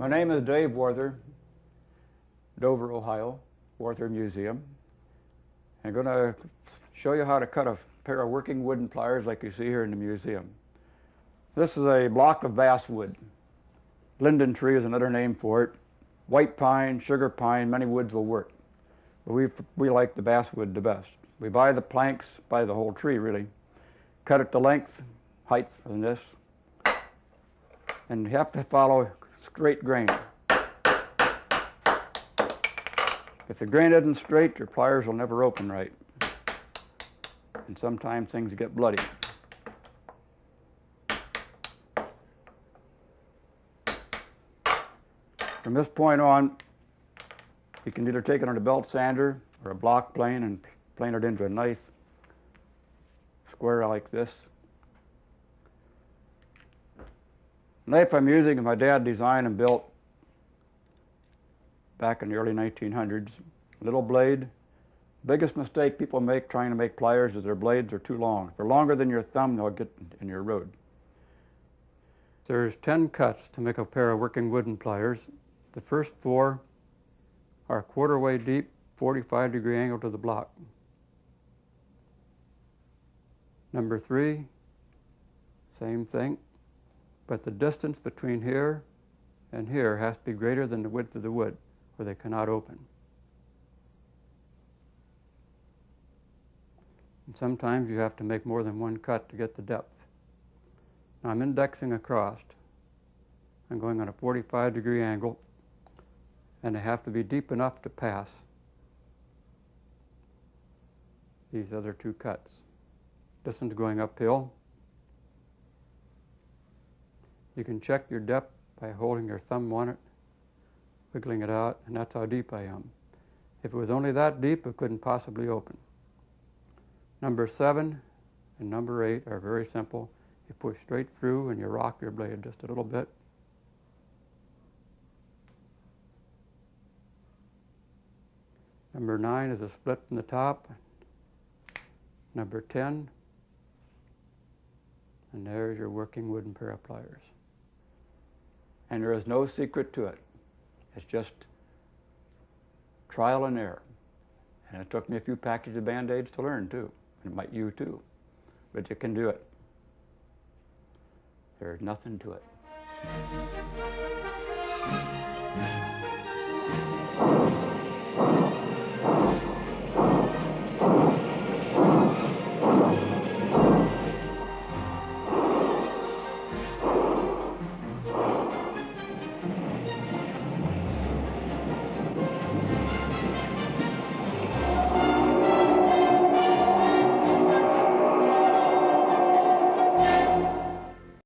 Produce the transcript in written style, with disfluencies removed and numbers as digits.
My name is Dave Warther, Dover, Ohio, Warther Museum. I'm going to show you how to cut a pair of working wooden pliers like you see here in the museum. This is a block of basswood. Linden tree is another name for it. White pine, sugar pine, many woods will work. But we like the basswood the best. We buy the planks, buy the whole tree really, cut it to length, height from this, and you have to follow straight grain. If the grain isn't straight, your pliers will never open right. And sometimes things get bloody. From this point on, you can either take it on a belt sander or a block plane and plane it into a nice square like this. The knife I'm using is my dad designed and built back in the early 1900s. Little blade. Biggest mistake people make trying to make pliers is their blades are too long. If they're longer than your thumb, they'll get in your road. There's 10 cuts to make a pair of working wooden pliers. The first 4 are a 1/4 way deep, 45-degree angle to the block. Number 3, same thing, but the distance between here and here has to be greater than the width of the wood, or they cannot open. And sometimes you have to make more than one cut to get the depth. Now I'm indexing across. I'm going on a 45-degree angle, and they have to be deep enough to pass these other 2 cuts. This one's going uphill. You can check your depth by holding your thumb on it, wiggling it out, and that's how deep I am. If it was only that deep, it couldn't possibly open. Number 7 and number 8 are very simple. You push straight through and you rock your blade just a little bit. Number 9 is a split in the top. Number 10, and there's your working wooden pair of pliers. And there is no secret to it. It's just trial and error. And it took me a few packages of Band-Aids to learn too. And it might you too. But you can do it. There's nothing to it.